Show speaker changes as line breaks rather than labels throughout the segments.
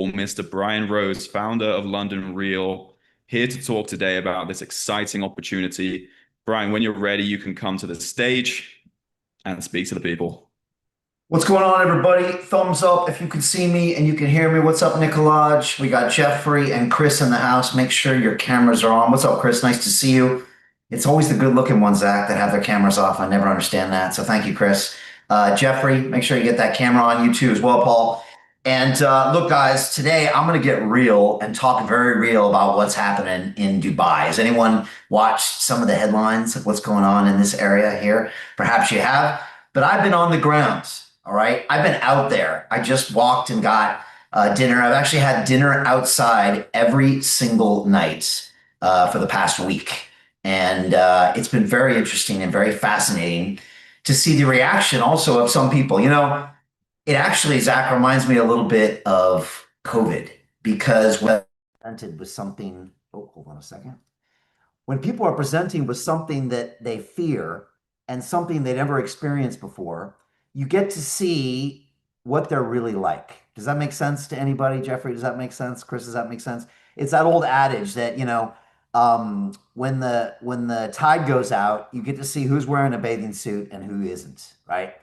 Mr. Brian Rose, founder of London Real, here to talk today about this exciting opportunity. Brian, when you're ready, you can come to the stage and speak to the people.
What's going on, everybody? Thumbs up if you can see me and you can hear me. What's up, Nicolaj? We got Jeffrey and Chris in the house. Make sure your cameras are on. What's up, Chris? Nice to see you. It's always the good-looking ones, Zach, that have their cameras off. I never understand that. So thank you, Chris. Jeffrey, make sure you get that camera on. You too as well, Paul. And look, guys, today I'm going to get real and talk very real about what's happening in Dubai. Has anyone watched some of the headlines of what's going on in this area here? Perhaps you have, but I've been on the ground. All right. I've been out there. I just walked and got dinner. I've actually had dinner outside every single night for the past week. And it's been very interesting and very fascinating to see the reaction also of some people. It actually, Zach, reminds me a little bit of COVID because when presented with something, oh, hold on a second. When people are presenting with something that they fear and something they never experienced before, you get to see what they're really like. Does that make sense to anybody? Jeffrey, does that make sense? Chris, does that make sense? It's that old adage that, when the tide goes out, you get to see who's wearing a bathing suit and who isn't, right?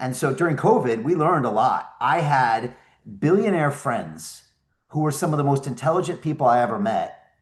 And so during COVID, we learned a lot. I had billionaire friends who were some of the most intelligent people I ever met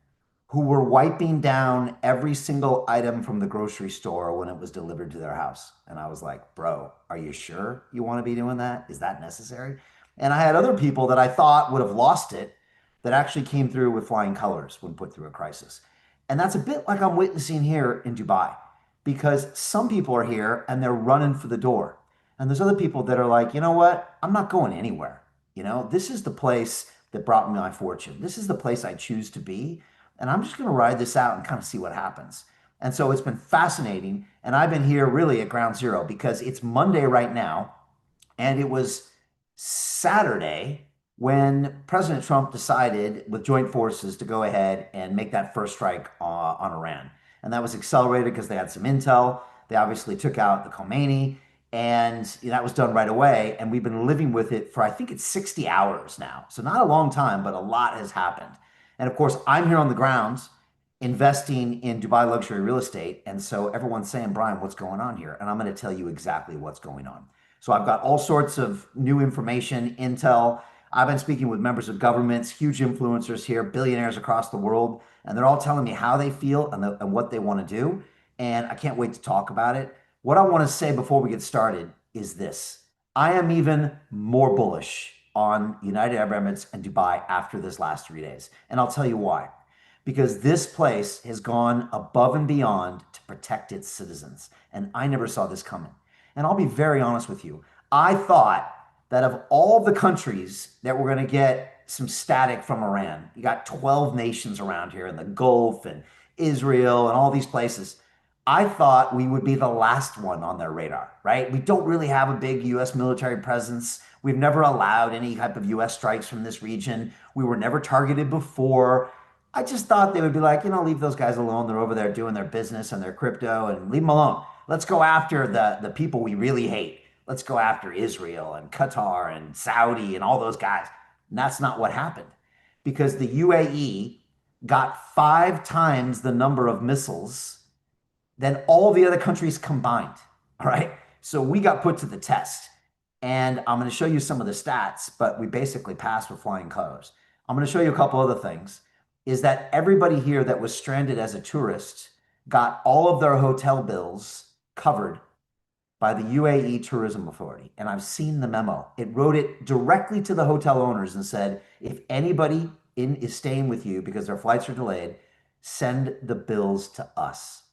who were wiping down every single item from the grocery store when it was delivered to their house. And I was like, bro, are you sure you want to be doing that? Is that necessary? And I had other people that I thought would have lost it that actually came through with flying colors when put through a crisis. And that's a bit like I'm witnessing here in Dubai because some people are here and they're running for the door. And there's other people that are like, you know what? I'm not going anywhere. This is the place that brought me my fortune. This is the place I choose to be. And I'm just going to ride this out and kind of see what happens. And so it's been fascinating. And I've been here really at ground zero because it's Monday right now. And it was Saturday when President Trump decided with joint forces to go ahead and make that first strike on Iran. And that was accelerated because they had some intel. They obviously took out the Khomeini. And that was done right away. And we've been living with it for, I think it's 60 hours now. So not a long time, but a lot has happened. And of course, I'm here on the grounds investing in Dubai luxury real estate. And so everyone's saying, Brian, what's going on here? And I'm going to tell you exactly what's going on. So I've got all sorts of new information, intel. I've been speaking with members of governments, huge influencers here, billionaires across the world, and they're all telling me how they feel and what they want to do. And I can't wait to talk about it. What I want to say before we get started is this. I am even more bullish on United Arab Emirates and Dubai after this last 3 days. And I'll tell you why. Because this place has gone above and beyond to protect its citizens. And I never saw this coming. And I'll be very honest with you. I thought that of all the countries that were going to get some static from Iran, you got 12 nations around here in the Gulf and Israel and all these places. I thought we would be the last one on their radar, right? We don't really have a big US military presence. We've never allowed any type of US strikes from this region. We were never targeted before. I just thought they would be like, leave those guys alone. They're over there doing their business and their crypto and leave them alone. Let's go after the people we really hate. Let's go after Israel and Qatar and Saudi and all those guys. And that's not what happened because the UAE got 5 times the number of missiles than all the other countries combined. All right. So we got put to the test. And I'm going to show you some of the stats, but we basically passed with flying colors. I'm going to show you a couple other things. Is that everybody here that was stranded as a tourist got all of their hotel bills covered by the UAE Tourism Authority. And I've seen the memo. It wrote it directly to the hotel owners and said, if anybody is staying with you because their flights are delayed, send the bills to us.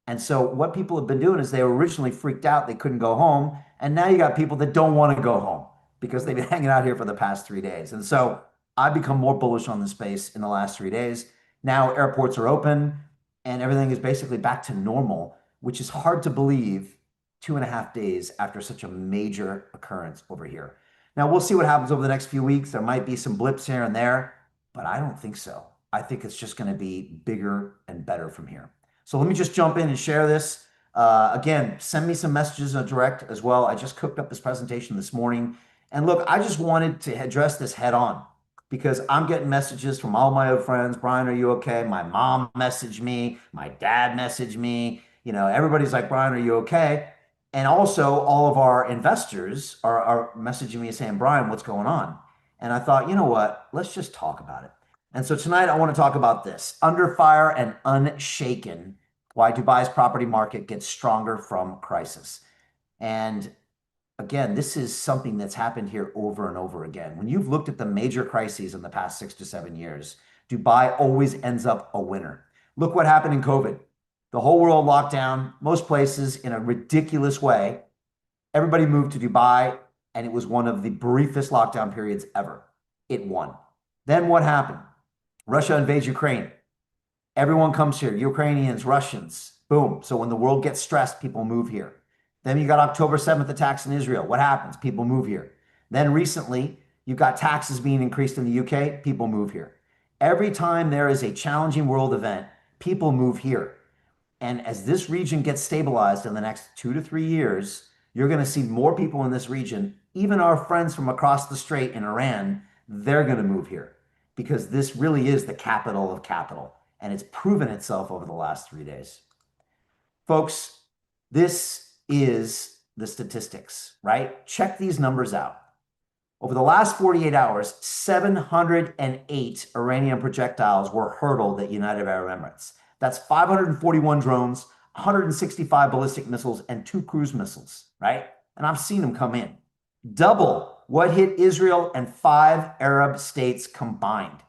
And so what people have been doing is they were originally freaked out they couldn't go home. And now you got people that don't want to go home because they've been hanging out here for the past 3 days. And so I've become more bullish on the space in the last 3 days. Now airports are open and everything is basically back to normal, which is hard to believe 2.5 days after such a major occurrence over here. Now we'll see what happens over the next few weeks. There might be some blips here and there, but I don't think so. I think it's just going to be bigger and better from here. So let me just jump in and share this. Again, send me some messages on direct as well. I just cooked up this presentation this morning. And look, I just wanted to address this head on. because I'm getting messages from all my old friends. Brian, are you okay? My mom messaged me. My dad messaged me. Everybody's like, Brian, are you okay? And also, all of our investors are messaging me saying, Brian, what's going on? And I thought, you know what? Let's just talk about it. And so tonight, I want to talk about this under fire and unshaken, why Dubai's property market gets stronger from crisis. And again, this is something that's happened here over and over again. When you've looked at the major crises in the past 6 to 7 years, Dubai always ends up a winner. Look what happened in COVID. The whole world locked down, most places in a ridiculous way. Everybody moved to Dubai, and it was one of the briefest lockdown periods ever. It won. Then what happened? Russia invades Ukraine. Everyone comes here, Ukrainians, Russians, boom. So when the world gets stressed, people move here. Then you got October 7th attacks in Israel. What happens? People move here. Then recently, you've got taxes being increased in the UK, people move here. Every time there is a challenging world event, people move here. And as this region gets stabilized in the next 2 to 3 years, you're going to see more people in this region, even our friends from across the strait in Iran, they're going to move here because this really is the capital of capital. And it's proven itself over the last 3 days. Folks, this is the statistics, right? Check these numbers out. Over the last 48 hours, 708 Iranian projectiles were hurled at United Arab Emirates. That's 541 drones, 165 ballistic missiles, and 2 cruise missiles, right? And I've seen them come in. Double what hit Israel and 5 Arab states combined.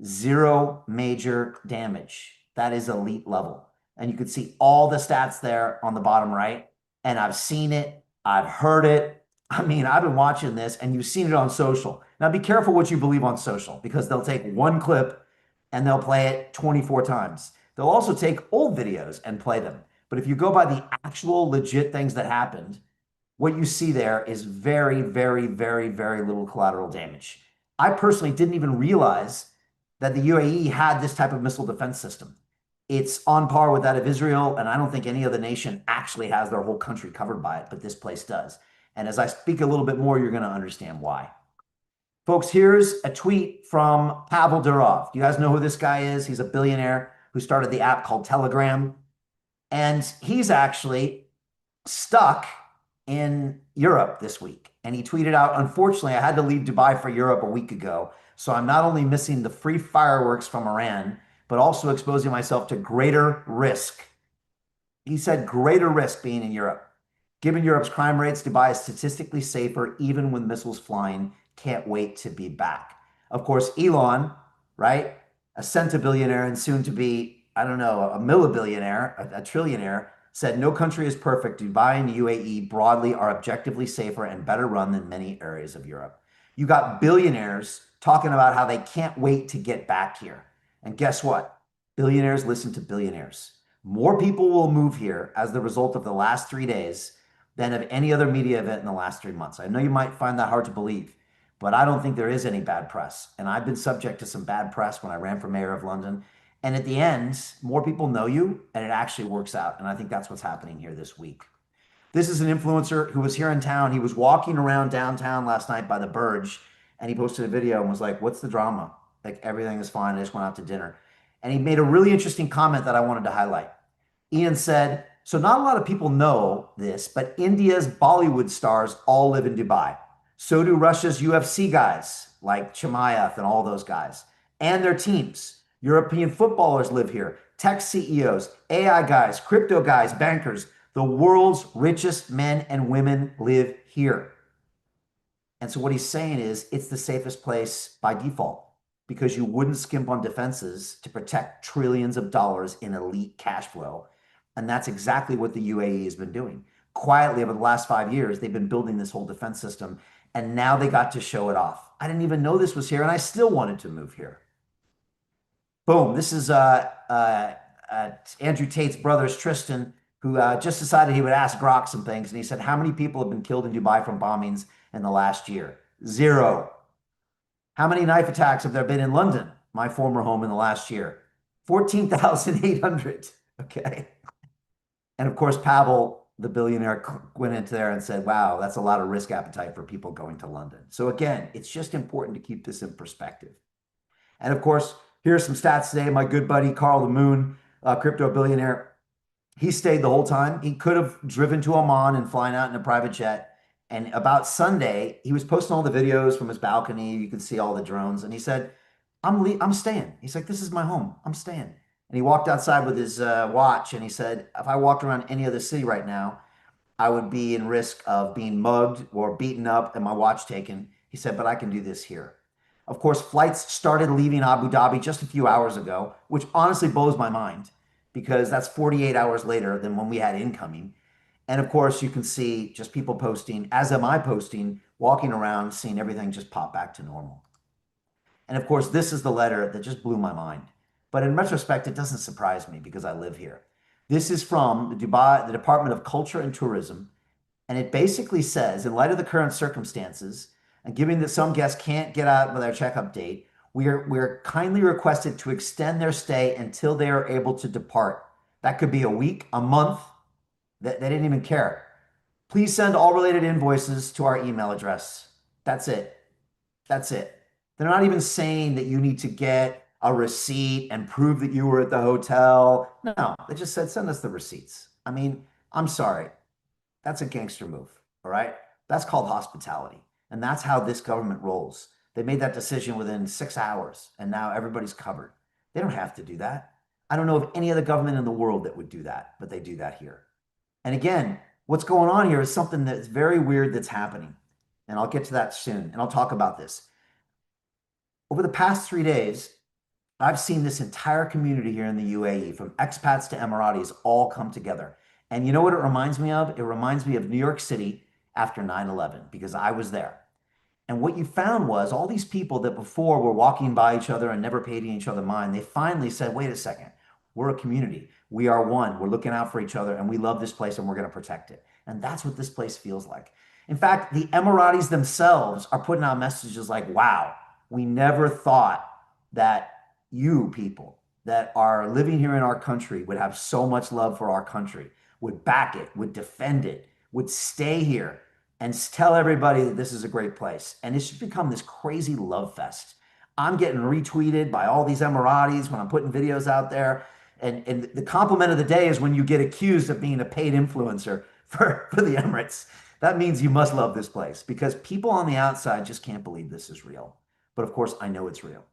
Zero major damage. That is elite level. And you can see all the stats there on the bottom right. And I've seen it. I've heard it. I mean, I've been watching this and you've seen it on social. Now be careful what you believe on social because they'll take one clip and they'll play it 24 times. They'll also take old videos and play them. But if you go by the actual legit things that happened, what you see there is very, very, very, very little collateral damage. I personally didn't even realize that the UAE had this type of missile defense system. It's on par with that of Israel, and I don't think any other nation actually has their whole country covered by it, but this place does. And as I speak a little bit more, you're going to understand why. Folks, here's a tweet from Pavel Durov. Do you guys know who this guy is? He's a billionaire who started the app called Telegram. And he's actually stuck in Europe this week. And he tweeted out, unfortunately, I had to leave Dubai for Europe a week ago. So I'm not only missing the free fireworks from Iran, but also exposing myself to greater risk. He said greater risk being in Europe. Given Europe's crime rates, Dubai is statistically safer even with missiles flying. Can't wait to be back. Of course, Elon, right? A centibillionaire and soon to be, I don't know, a millibillionaire, a trillionaire, said no country is perfect. Dubai and the UAE broadly are objectively safer and better run than many areas of Europe. You got billionaires talking about how they can't wait to get back here. And guess what? Billionaires listen to billionaires. More people will move here as the result of the last 3 days than of any other media event in the last 3 months. I know you might find that hard to believe, but I don't think there is any bad press. And I've been subject to some bad press when I ran for mayor of London. And at the end, more people know you and it actually works out. And I think that's what's happening here this week. This is an influencer who was here in town. He was walking around downtown last night by the Burj and he posted a video and was like, what's the drama? Like everything is fine. I just went out to dinner. And he made a really interesting comment that I wanted to highlight. Ian said, so not a lot of people know this, but India's Bollywood stars all live in Dubai. So do Russia's UFC guys like Chimaev and all those guys and their teams. European footballers live here. Tech CEOs, AI guys, crypto guys, bankers. The world's richest men and women live here. And so what he's saying is it's the safest place by default because you wouldn't skimp on defenses to protect trillions of dollars in elite cash flow. And that's exactly what the UAE has been doing. Quietly over the last 5 years, they've been building this whole defense system. And now they got to show it off. I didn't even know this was here and I still wanted to move here. Boom. This is Andrew Tate's brothers, Tristan, who just decided he would ask Grok some things. And he said, how many people have been killed in Dubai from bombings in the last year? Zero. How many knife attacks have there been in London, my former home, in the last year? 14,800. Okay. And of course, Pavel the billionaire went into there and said, wow, that's a lot of risk appetite for people going to London. So again, it's just important to keep this in perspective. And of course, here's some stats today. My good buddy, Carl the Moon, crypto billionaire, he stayed the whole time. He could have driven to Oman and flying out in a private jet. And about Sunday, he was posting all the videos from his balcony. You could see all the drones. And he said, I'm staying. He's like, this is my home. I'm staying. And he walked outside with his watch and he said, if I walked around any other city right now, I would be in risk of being mugged or beaten up and my watch taken. He said, but I can do this here. Of course, flights started leaving Abu Dhabi just a few hours ago, which honestly blows my mind because that's 48 hours later than when we had incoming. And of course, you can see just people posting, as am I posting, walking around, seeing everything just pop back to normal. And of course, this is the letter that just blew my mind. But in retrospect, it doesn't surprise me because I live here. This is from the Department of Culture and Tourism. And it basically says, in light of the current circumstances, and given that some guests can't get out with their checkup date, we're kindly requested to extend their stay until they are able to depart. That could be a week, a month. They didn't even care. Please send all related invoices to our email address. That's it. That's it. They're not even saying that you need to get a receipt and prove that you were at the hotel. No, they just said, send us the receipts. I mean, I'm sorry. That's a gangster move. All right. That's called hospitality. And that's how this government rolls. They made that decision within 6 hours and now everybody's covered. They don't have to do that. I don't know of any other government in the world that would do that, but they do that here. And again, what's going on here is something that's very weird that's happening. And I'll get to that soon. And I'll talk about this. Over the past 3 days, I've seen this entire community here in the UAE, from expats to Emiratis, all come together. And you know what it reminds me of? It reminds me of New York City after 9/11 because I was there. And what you found was all these people that before were walking by each other and never paid each other mind, they finally said, wait a second, we're a community. We are one. We're looking out for each other and we love this place and we're going to protect it. And that's what this place feels like. In fact, the Emiratis themselves are putting out messages like, wow, we never thought that you people that are living here in our country would have so much love for our country, would back it, would defend it, would stay here and tell everybody that this is a great place. And it's just become this crazy love fest. I'm getting retweeted by all these Emiratis when I'm putting videos out there. And the compliment of the day is when you get accused of being a paid influencer for the Emirates. That means you must love this place because people on the outside just can't believe this is real. But of course, I know it's real.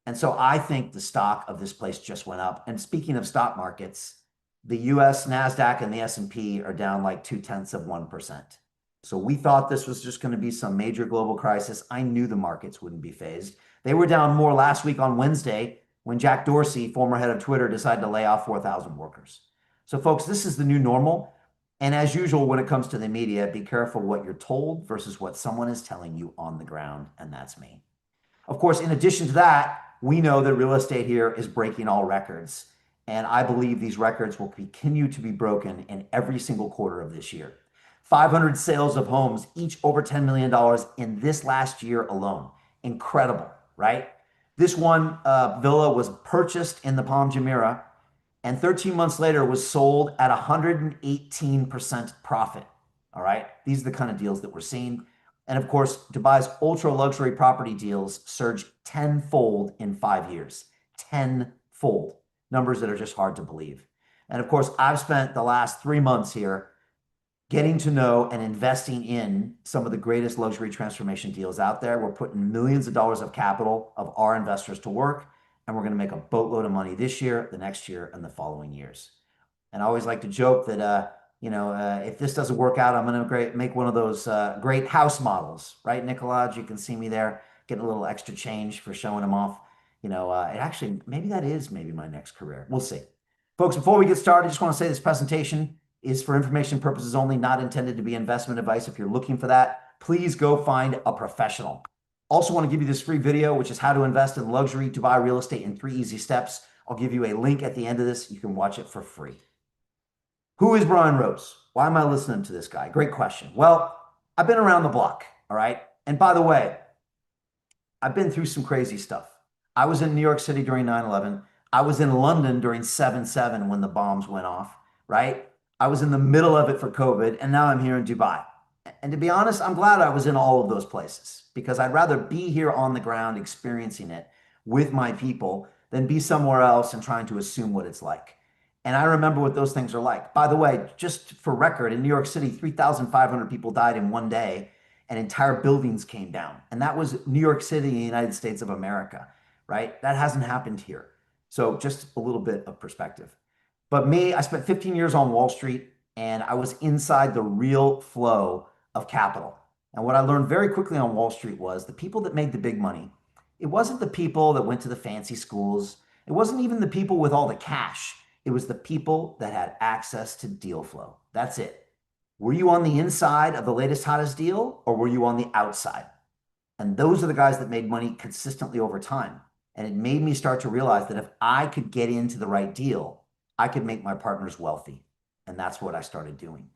And so I think the stock of this place just went up. And speaking of stock markets, the US NASDAQ and the S&P are down like 0.2%. So we thought this was just going to be some major global crisis. I knew the markets wouldn't be phased. They were down more last week on Wednesday when Jack Dorsey, former head of Twitter, decided to lay off 4,000 workers. So folks, this is the new normal. And as usual, when it comes to the media, be careful what you're told versus what someone is telling you on the ground. And that's me. Of course, in addition to that, we know that real estate here is breaking all records. And I believe these records will continue to be broken in every single quarter of this year. 500 sales of homes, each over $10 million in this last year alone. Incredible, right? This one villa was purchased in the Palm Jumeirah and 13 months later was sold at 118% profit. All right. These are the kind of deals that we're seeing. And of course, Dubai's ultra luxury property deals surged tenfold in 5 years. Tenfold. Numbers that are just hard to believe. And of course, I've spent the last 3 months here getting to know and investing in some of the greatest luxury transformation deals out there. We're putting millions of dollars of capital of our investors to work, and we're going to make a boatload of money this year, the next year, and the following years. And I always like to joke that, if this doesn't work out, I'm going to make one of those great house models, right, Nicolaj? You can see me there getting a little extra change for showing them off. It actually, maybe that is maybe my next career. We'll see. Folks, before we get started, I just want to say this presentation is for information purposes only, not intended to be investment advice. If you're looking for that, please go find a professional. Also want to give you this free video, which is how to invest in luxury Dubai real estate in 3 easy steps. I'll give you a link at the end of this. You can watch it for free. Who is Brian Rose? Why am I listening to this guy? Great question. Well, I've been around the block, all right? And by the way, I've been through some crazy stuff. I was in New York City during 9/11. I was in London during 7/7 when the bombs went off, right? I was in the middle of it for COVID, and now I'm here in Dubai. And to be honest, I'm glad I was in all of those places because I'd rather be here on the ground experiencing it with my people than be somewhere else and trying to assume what it's like. And I remember what those things are like. By the way, just for record, in New York City, 3,500 people died in one day and entire buildings came down. And that was New York City in the United States of America, right? That hasn't happened here. So just a little bit of perspective. But me, I spent 15 years on Wall Street and I was inside the real flow of capital. And what I learned very quickly on Wall Street was the people that made the big money, it wasn't the people that went to the fancy schools. It wasn't even the people with all the cash. It was the people that had access to deal flow. That's it. Were you on the inside of the latest, hottest deal or were you on the outside? And those are the guys that made money consistently over time. And it made me start to realize that if I could get into the right deal, I could make my partners wealthy. And that's what I started doing.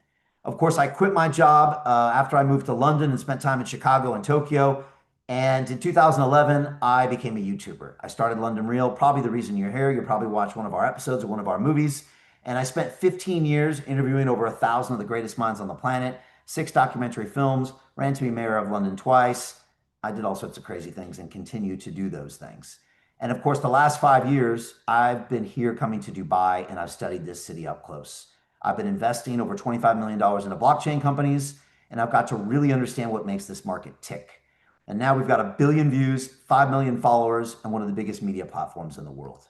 Of course, I quit my job after I moved to London and spent time in Chicago and Tokyo. And in 2011, I became a YouTuber. I started London Real, probably the reason you're here. You'll probably watch one of our episodes or one of our movies. And I spent 15 years interviewing over 1,000 of the greatest minds on the planet, 6 documentary films, ran to be mayor of London twice. I did all sorts of crazy things and continue to do those things. And of course, the last 5 years, I've been here coming to Dubai and I've studied this city up close. I've been investing over $25 million into blockchain companies, and I've got to really understand what makes this market tick. And now we've got 1 billion views, 5 million followers, and one of the biggest media platforms in the world.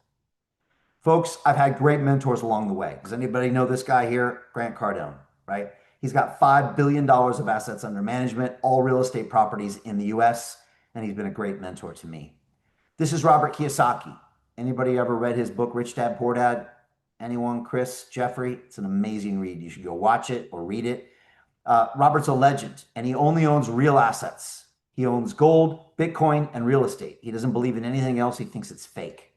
Folks, I've had great mentors along the way. Does anybody know this guy here? Grant Cardone, right? He's got $5 billion of assets under management, all real estate properties in the US, and he's been a great mentor to me. This is Robert Kiyosaki. Anybody ever read his book, Rich Dad, Poor Dad? Anyone? Chris, Jeffrey? It's an amazing read. You should go watch it or read it. Robert's a legend, and he only owns real assets. He owns gold, Bitcoin, and real estate. He doesn't believe in anything else. He thinks it's fake.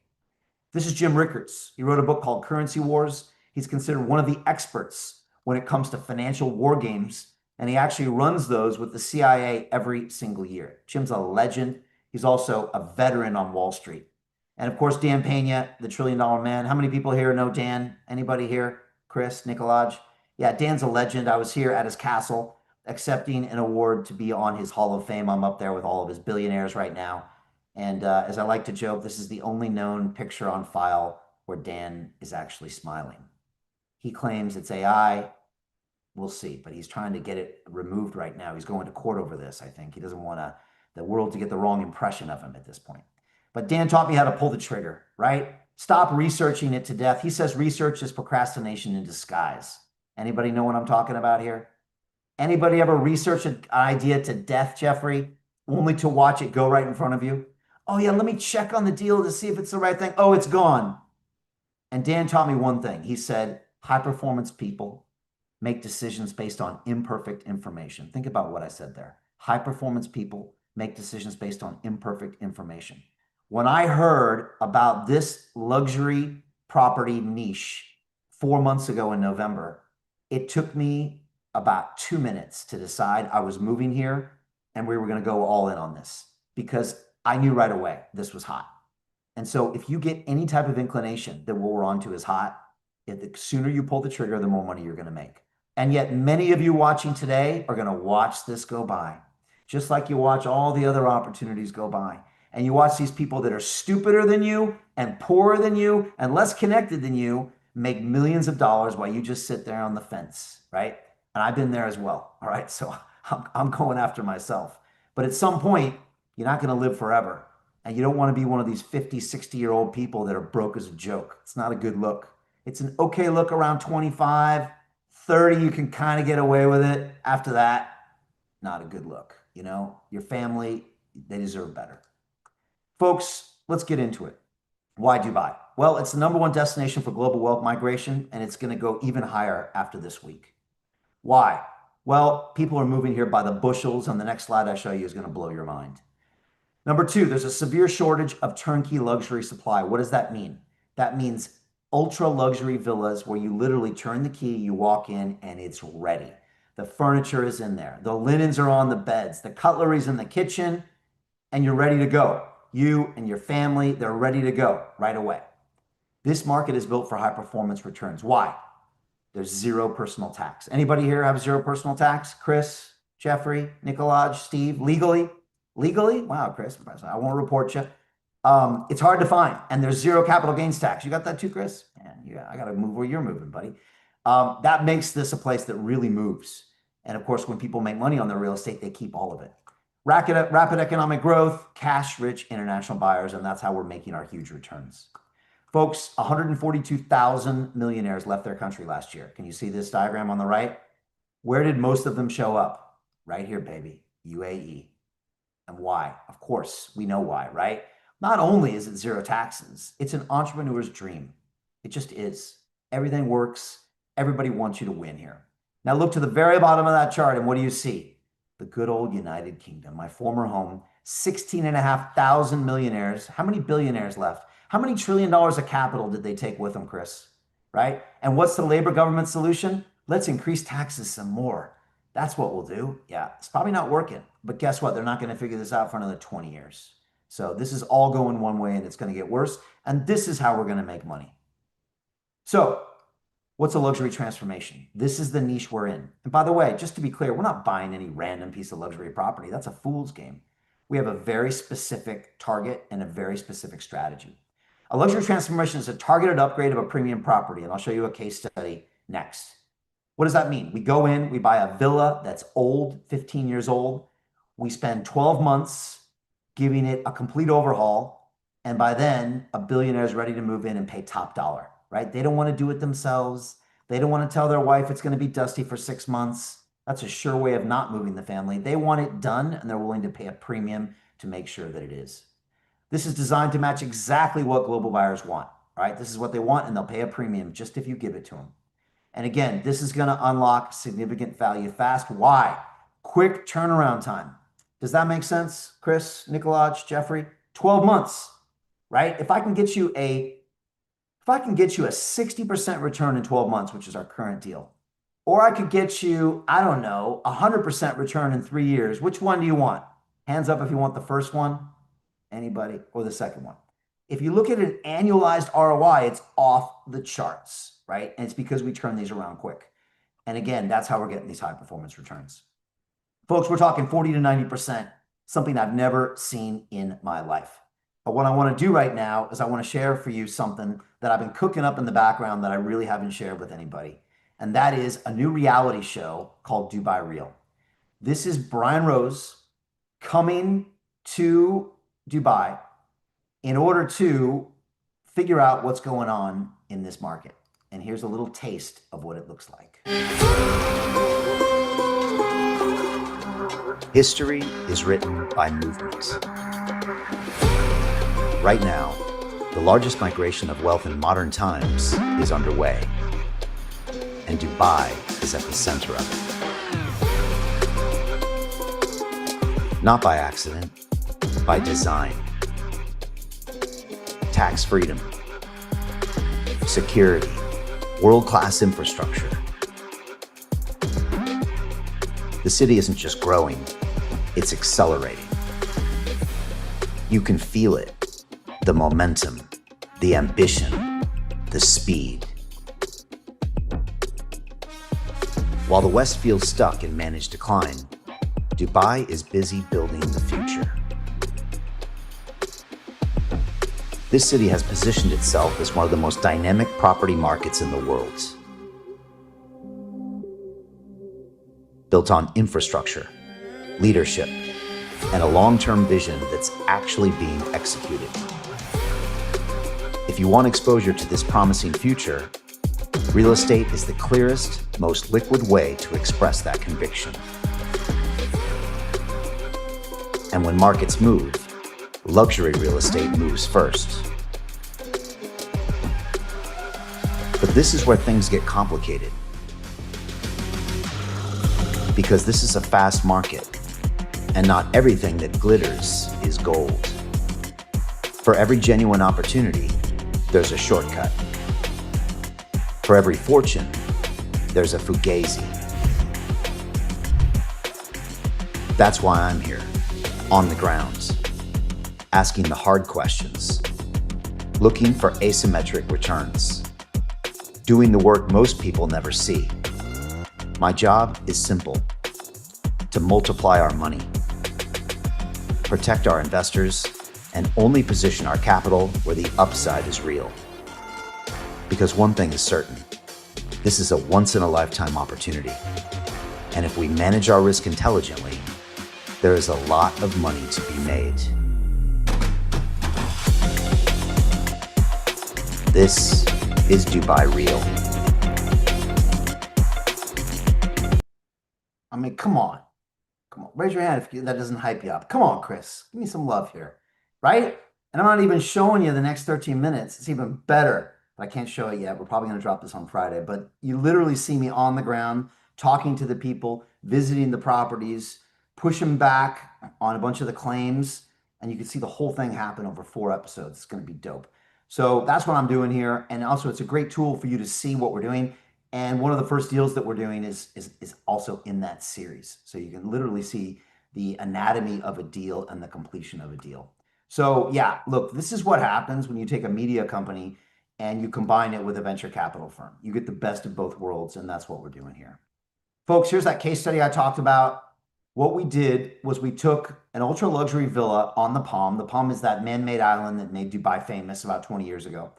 This is Jim Rickards. He wrote a book called Currency Wars. He's considered one of the experts when it comes to financial war games, and he actually runs those with the CIA every single year. Jim's a legend. He's also a veteran on Wall Street. And of course, Dan Pena, the $1 trillion man. How many people here know Dan? Anybody here? Chris, Nicolaj? Yeah, Dan's a legend. I was here at his castle accepting an award to be on his Hall of Fame. I'm up there with all of his billionaires right now. And as I like to joke, this is the only known picture on file where Dan is actually smiling. He claims it's AI. We'll see, but he's trying to get it removed right now. He's going to court over this, I think. He doesn't want the world to get the wrong impression of him at this point. But Dan taught me how to pull the trigger, right? Stop researching it to death. He says research is procrastination in disguise. Anybody know what I'm talking about here? Anybody ever research an idea to death, Jeffrey, only to watch it go right in front of you? Oh yeah, let me check on the deal to see if it's the right thing. Oh, it's gone. And Dan taught me one thing. He said, high performance people make decisions based on imperfect information. Think about what I said there. High performance people make decisions based on imperfect information. When I heard about this luxury property niche 4 months ago in November, it took me about 2 minutes to decide I was moving here and we were going to go all in on this because I knew right away this was hot. And so if you get any type of inclination that what we're onto is hot, the sooner you pull the trigger, the more money you're going to make. And yet many of you watching today are going to watch this go by, just like you watch all the other opportunities go by. And you watch these people that are stupider than you and poorer than you and less connected than you make millions of dollars while you just sit there on the fence, right? And I've been there as well, all right? So I'm going after myself. But at some point, you're not going to live forever. And you don't want to be one of these 50, 60-year-old people that are broke as a joke. It's not a good look. It's an okay look around 25, 30, you can kind of get away with it. After that, not a good look. You know, your family, they deserve better. Folks, let's get into it. Why Dubai? Well, it's the #1 destination for global wealth migration, and it's going to go even higher after this week. Why? Well, people are moving here by the bushels, and the next slide I show you is going to blow your mind. #2, there's a severe shortage of turnkey luxury supply. What does that mean? That means ultra luxury villas where you literally turn the key, you walk in, and it's ready. The furniture is in there. The linens are on the beds. The cutlery's in the kitchen, and you're ready to go. You and your family, they're ready to go right away. This market is built for high performance returns. Why? There's zero personal tax. Anybody here have zero personal tax? Chris, Jeffrey, Nicolaj, Steve, legally? Legally? Wow, Chris, I won't report you. It's hard to find, and there's zero capital gains tax. You got that too, Chris? Man, yeah, I got to move where you're moving, buddy. That makes this a place that really moves. And of course, when people make money on their real estate, they keep all of it. Rapid economic growth, cash-rich international buyers, and that's how we're making our huge returns. Folks, 142,000 millionaires left their country last year. Can you see this diagram on the right? Where did most of them show up? Right here, baby, UAE. And why? Of course, we know why, right? Not only is it zero taxes, it's an entrepreneur's dream. It just is. Everything works. Everybody wants you to win here. Now look to the very bottom of that chart, and what do you see? The good old United Kingdom, my former home, 16,500 millionaires. How many billionaires left? How many $1 trillion of capital did they take with them, Chris? Right? And what's the Labor government solution? Let's increase taxes some more. That's what we'll do. Yeah, it's probably not working. But guess what? They're not going to figure this out for another 20 years. So this is all going one way, and it's going to get worse. And this is how we're going to make money. So what's a luxury transformation? This is the niche we're in. And by the way, just to be clear, we're not buying any random piece of luxury property. That's a fool's game. We have a very specific target and a very specific strategy. A luxury transformation is a targeted upgrade of a premium property, and I'll show you a case study next. What does that mean? We go in, we buy a villa that's old, 15 years old. We spend 12 months giving it a complete overhaul, and by then, a billionaire is ready to move in and pay top dollar, right? They don't want to do it themselves. They don't want to tell their wife it's going to be dusty for 6 months. That's a sure way of not moving the family. They want it done, and they're willing to pay a premium to make sure that it is. This is designed to match exactly what global buyers want, right? This is what they want, and they'll pay a premium just if you give it to them. And again, this is going to unlock significant value fast. Why? Quick turnaround time. Does that make sense, Chris, Nicolaj, Jeffrey? 12 months, right? If I can get you a 60% return in 12 months, which is our current deal, or I could get you, I don't know, 100% return in 3 years. Which one do you want? Hands up if you want the first one. Anybody? Or the second one? If you look at an annualized ROI, it's off the charts, right? And it's because we turn these around quick. And again, that's how we're getting these high performance returns. Folks, we're talking 40 to 90%, something I've never seen in my life. But what I want to do right now is I want to share for you something that I've been cooking up in the background that I really haven't shared with anybody. And that is a new reality show called Dubai Real. This is Brian Rose coming to Dubai in order to figure out what's going on in this market. And here's a little taste of what it looks like. History is written by movement. Right now, the largest migration of wealth in modern times is underway, and Dubai is at the center of it. Not by accident, by design. Tax freedom, security, world-class infrastructure. The city isn't just growing, it's accelerating. You can feel it, the momentum, the ambition, the speed. While the West feels stuck in managed decline, Dubai is busy building the future. This city has positioned itself as one of the most dynamic property markets in the world. Built on infrastructure, leadership, and a long-term vision that's actually being executed. If you want exposure to this promising future, real estate is the clearest, most liquid way to express that conviction. And when markets move, luxury real estate moves first. But this is where things get complicated. Because this is a fast market, and not everything that glitters is gold. For every genuine opportunity, there's a shortcut. For every fortune, there's a fugazi. That's why I'm here, on the ground, asking the hard questions, looking for asymmetric returns. doing the work most people never see. My job is simple: to multiply our money, protect our investors, and only position our capital where the upside is real. Because one thing is certain: this is a once-in-a-lifetime opportunity. And if we manage our risk intelligently, there is a lot of money to be made. This is Dubai Real. I mean, come on. Come on. Raise your hand if that doesn't hype you up. Come on, Chris. Give me some love here. Right? And I'm not even showing you the next 13 minutes. It's even better. But I can't show it yet. We're probably going to drop this on Friday. But you literally see me on the ground, talking to the people, visiting the properties, pushing back on a bunch of the claims. And you can see the whole thing happen over 4 episodes. It's going to be dope. So that's what I'm doing here. And also, it's a great tool for you to see what we're doing. And one of the first deals that we're doing is also in that series. So you can literally see the anatomy of a deal and the completion of a deal. So yeah, look, this is what happens when you take a media company and you combine it with a venture capital firm. You get the best of both worlds, and that's what we're doing here. Folks, here's that case study I talked about. What we did was we took an ultra luxury villa on the Palm. The Palm is that man-made island that made Dubai famous about 20 years ago.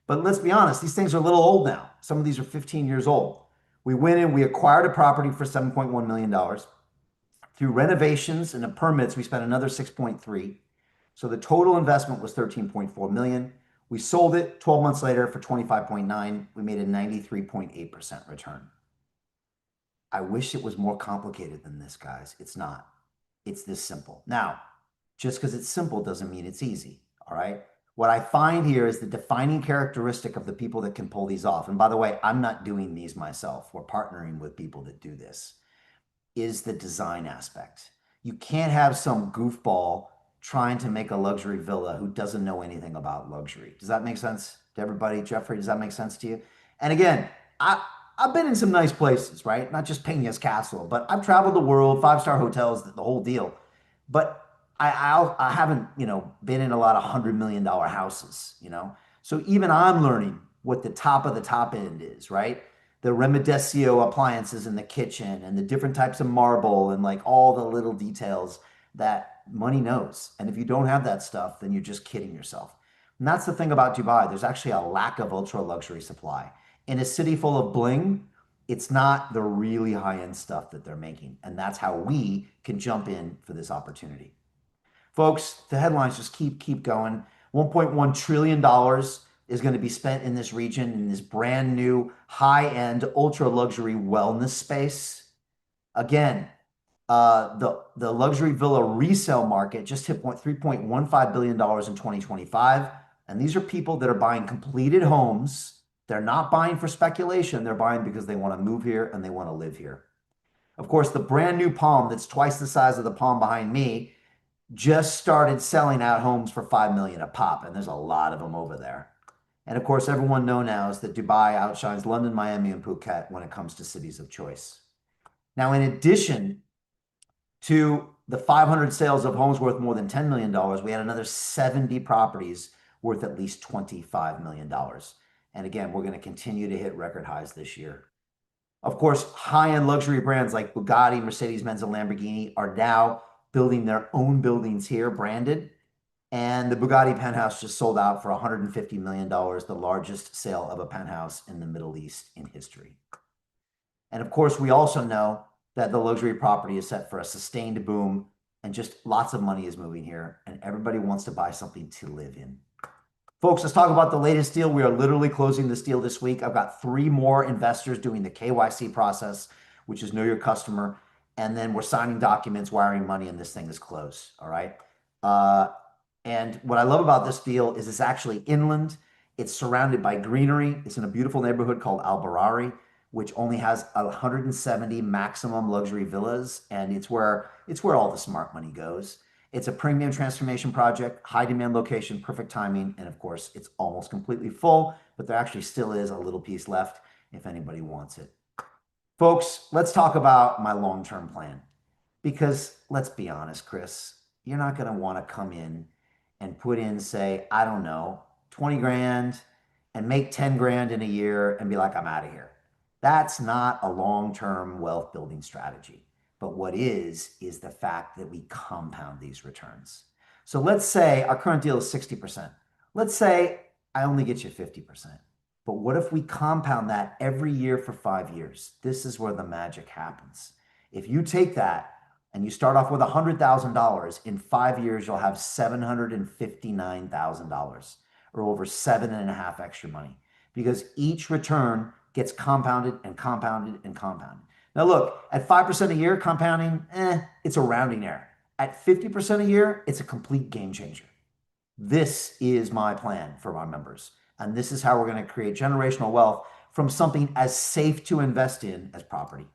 But let's be honest, these things are a little old now. Some of these are 15 years old. We went in, we acquired a property for $7.1 million. Through renovations and the permits, we spent another 6.3. So the total investment was 13.4 million. We sold it 12 months later for 25.9. We made a 93.8% return. I wish it was more complicated than this, guys. It's not. It's this simple. Now, just because it's simple doesn't mean it's easy, all right? What I find here is the defining characteristic of the people that can pull these off. And by the way, I'm not doing these myself. We're partnering with people that do this. Is the design aspect. You can't have some goofball trying to make a luxury villa who doesn't know anything about luxury. Does that make sense to everybody? Jeffrey, does that make sense to you? And again, I've been in some nice places, right? Not just Peña's Castle, but I've traveled the world, 5-star hotels, the whole deal. But I haven't, been in a lot of $100 million houses, So even I'm learning what the top of the top end is, right? The Remedesio appliances in the kitchen and the different types of marble and like all the little details that money knows. And if you don't have that stuff, then you're just kidding yourself. And that's the thing about Dubai. There's actually a lack of ultra luxury supply. In a city full of bling, it's not the really high-end stuff that they're making. And that's how we can jump in for this opportunity. Folks, the headlines just keep going. $1.1 trillion is going to be spent in this region in this brand new high-end ultra luxury wellness space. Again, the luxury villa resale market just hit $3.15 billion in 2025. And these are people that are buying completed homes. They're not buying for speculation. They're buying because they want to move here and they want to live here. Of course, the brand new Palm that's twice the size of the Palm behind me just started selling out homes for $5 million a pop. And there's a lot of them over there. And of course, everyone knows now is that Dubai outshines London, Miami, and Phuket when it comes to cities of choice. Now, in addition to the 500 sales of homes worth more than $10 million, we had another 70 properties worth at least $25 million. And again, we're going to continue to hit record highs this year. Of course, high-end luxury brands like Bugatti, Mercedes-Benz, and Lamborghini are now building their own buildings here, branded. And the Bugatti penthouse just sold out for $150 million, the largest sale of a penthouse in the Middle East in history. And of course, we also know that the luxury property is set for a sustained boom and just lots of money is moving here and everybody wants to buy something to live in. Folks, let's talk about the latest deal. We are literally closing this deal this week. I've got 3 more investors doing the KYC process, which is know your customer. And then we're signing documents, wiring money, and this thing is closed. All right. And what I love about this deal is it's actually inland. It's surrounded by greenery. It's in a beautiful neighborhood called Al Barari, which only has 170 maximum luxury villas. And it's where all the smart money goes. It's a premium transformation project, high demand location, perfect timing. And of course, it's almost completely full, but there actually still is a little piece left if anybody wants it. Folks, let's talk about my long-term plan. Because let's be honest, Chris, you're not going to want to come in and put in, say, I don't know, 20 grand and make 10 grand in a year and be like, I'm out of here. That's not a long-term wealth building strategy. But what is the fact that we compound these returns. So let's say our current deal is 60%. Let's say I only get you 50%. But what if we compound that every year for 5 years? This is where the magic happens. If you take that and you start off with $100,000, in 5 years, you'll have $759,000 or over 7.5 extra money because each return gets compounded and compounded and compounded. Now, look, at 5% a year compounding, it's a rounding error. At 50% a year, it's a complete game changer. This is my plan for my members. And this is how we're going to create generational wealth from something as safe to invest in as property.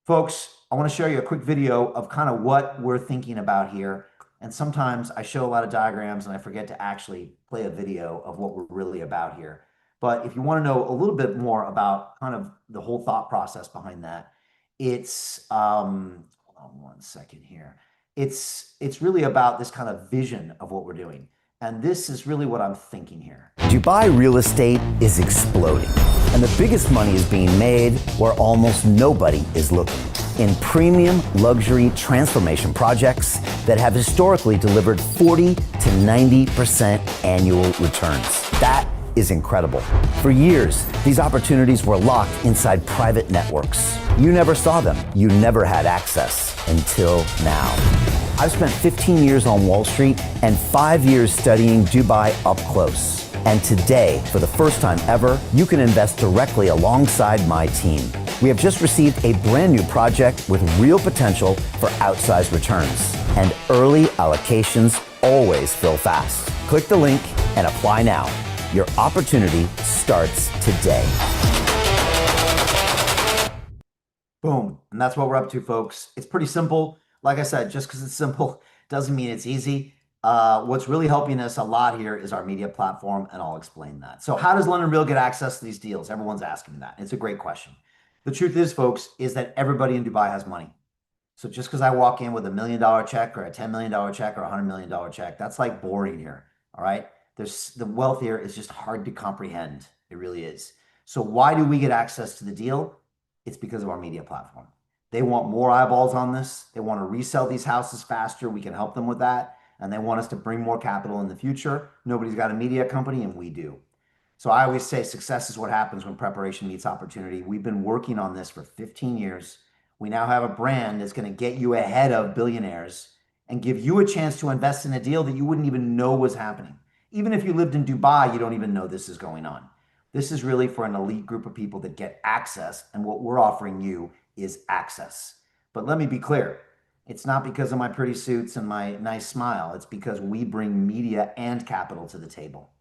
Folks, I want to show you a quick video of kind of what we're thinking about here. And sometimes I show a lot of diagrams and I forget to actually play a video of what we're really about here. But if you want to know a little bit more about kind of the whole thought process behind that, it's, hold on one second here. It's really about this kind of vision of what we're doing. And this is really what I'm thinking here.
Dubai real estate is exploding, and the biggest money is being made where almost nobody is looking, in premium luxury transformation projects that have historically delivered 40 to 90% annual returns. That is incredible. For years, these opportunities were locked inside private networks. You never saw them. You never had access until now. I've spent 15 years on Wall Street and 5 years studying Dubai up close. And today, for the first time ever, you can invest directly alongside my team. We have just received a brand new project with real potential for outsized returns. And early allocations always fill fast. Click the link and apply now. Your opportunity starts today.
Boom. And that's what we're up to, folks. It's pretty simple. Like I said, just because it's simple doesn't mean it's easy. What's really helping us a lot here is our media platform, and I'll explain that. So how does London Real get access to these deals? Everyone's asking that. It's a great question. The truth is, folks, is that everybody in Dubai has money. So just because I walk in with $1 million check or a $10 million check or a $100 million check, that's like boring here, all right? The wealth here is just hard to comprehend. It really is. So why do we get access to the deal? It's because of our media platform. They want more eyeballs on this. They want to resell these houses faster. We can help them with that. And they want us to bring more capital in the future. Nobody's got a media company, and we do. So I always say success is what happens when preparation meets opportunity. We've been working on this for 15 years. We now have a brand that's going to get you ahead of billionaires and give you a chance to invest in a deal that you wouldn't even know was happening. Even if you lived in Dubai, you don't even know this is going on. This is really for an elite group of people that get access. And what we're offering you is access. But let me be clear. It's not because of my pretty suits and my nice smile. It's because we bring media and capital to the table.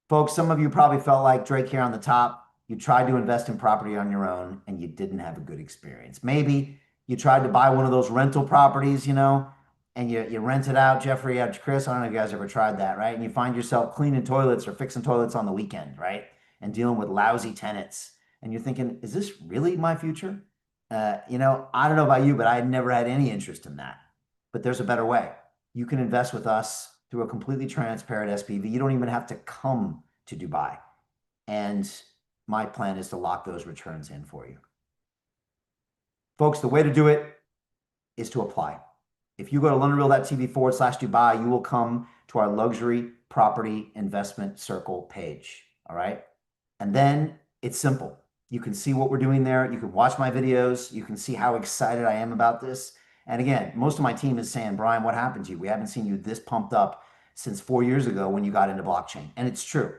Folks, some of you probably felt like Drake here on the top. You tried to invest in property on your own and you didn't have a good experience. Maybe you tried to buy one of those rental properties, and you rent it out. Jeffrey, Chris, I don't know if you guys ever tried that, right? And you find yourself cleaning toilets or fixing toilets on the weekend, right? And dealing with lousy tenants. And you're thinking, is this really my future? I don't know about you, but I had never had any interest in that. But there's a better way. You can invest with us through a completely transparent SPV. You don't even have to come to Dubai. And my plan is to lock those returns in for you. Folks, the way to do it is to apply. If you go to londonreal.tv/Dubai, you will come to our luxury property investment circle page. All right. And then it's simple. You can see what we're doing there. You can watch my videos. You can see how excited I am about this. And again, most of my team is saying, Brian, what happened to you? We haven't seen you this pumped up since 4 years ago when you got into blockchain. And it's true.